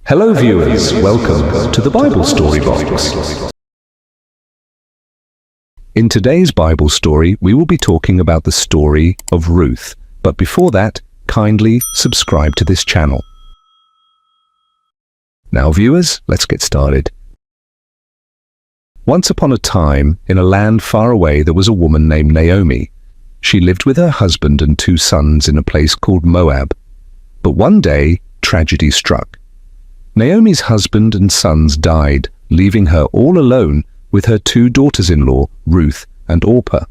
Hello viewers, welcome to the Bible Story Box. In today's Bible story, we will be talking about the story of Ruth. But before that, kindly subscribe to this channel. Now viewers, let's get started. Once upon a time, in a land far away, there was a woman named Naomi. She lived with her husband and 2 sons in a place called Moab. But one day, tragedy struck. Naomi's husband and sons died, leaving her all alone with her 2 daughters-in-law, Ruth and Orpah.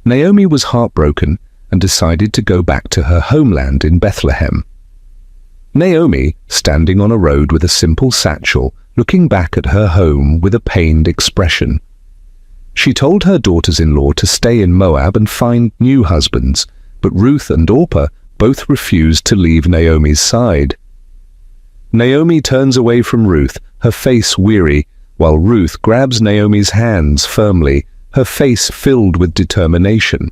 Naomi was heartbroken and decided to go back to her homeland in Bethlehem. Naomi, standing on a road with a simple satchel, looking back at her home with a pained expression. She told her daughters-in-law to stay in Moab and find new husbands, but Ruth and Orpah both refused to leave Naomi's side. Naomi turns away from Ruth, her face weary, while Ruth grabs Naomi's hands firmly, her face filled with determination.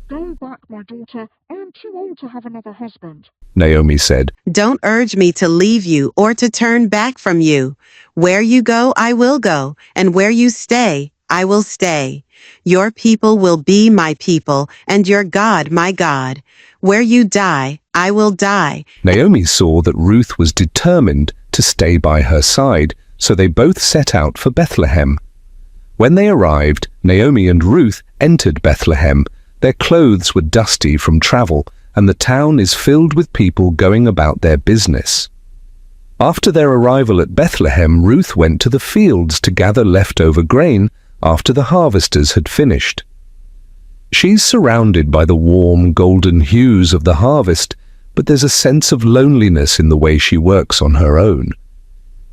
"Go back, my daughter. I am too old to have another husband," Naomi said. "Don't urge me to leave you or to turn back from you. Where you go, I will go, and where you stay, I will stay. Your people will be my people, and your God my God. Where you die, I will die." Naomi saw that Ruth was determined to stay by her side, so they both set out for Bethlehem. When they arrived, Naomi and Ruth entered Bethlehem. Their clothes were dusty from travel, and the town is filled with people going about their business. After their arrival at Bethlehem, Ruth went to the fields to gather leftover grain after the harvesters had finished. She's surrounded by the warm, golden hues of the harvest, but there's a sense of loneliness in the way she works on her own.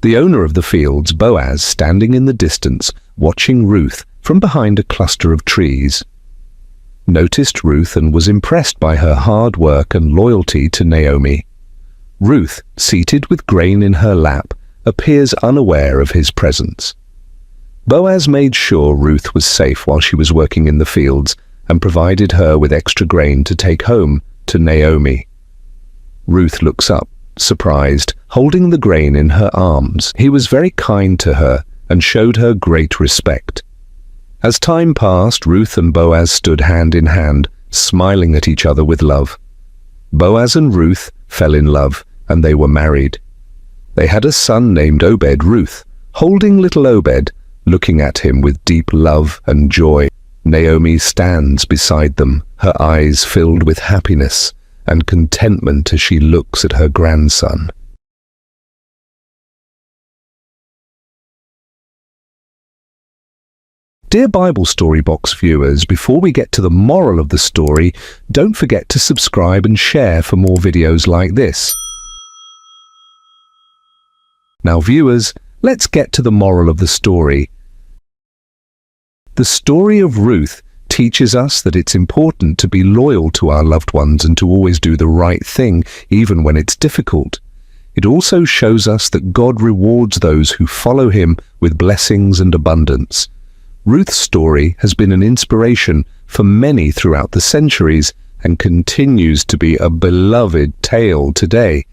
The owner of the fields, Boaz, standing in the distance, watching Ruth from behind a cluster of trees, noticed Ruth and was impressed by her hard work and loyalty to Naomi. Ruth, seated with grain in her lap, appears unaware of his presence. Boaz made sure Ruth was safe while she was working in the fields and provided her with extra grain to take home to Naomi. Ruth looks up, surprised, holding the grain in her arms. He was very kind to her and showed her great respect. As time passed, Ruth and Boaz stood hand in hand, smiling at each other with love. Boaz and Ruth fell in love, and they were married. They had a son named Obed. Ruth, holding little Obed, looking at him with deep love and joy. Naomi stands beside them, her eyes filled with happiness and contentment as she looks at her grandson. Dear Bible Story Box viewers, before we get to the moral of the story, don't forget to subscribe and share for more videos like this. Now viewers, let's get to the moral of the story. The story of Ruth teaches us that it's important to be loyal to our loved ones and to always do the right thing, even when it's difficult. It also shows us that God rewards those who follow him with blessings and abundance. Ruth's story has been an inspiration for many throughout the centuries and continues to be a beloved tale today.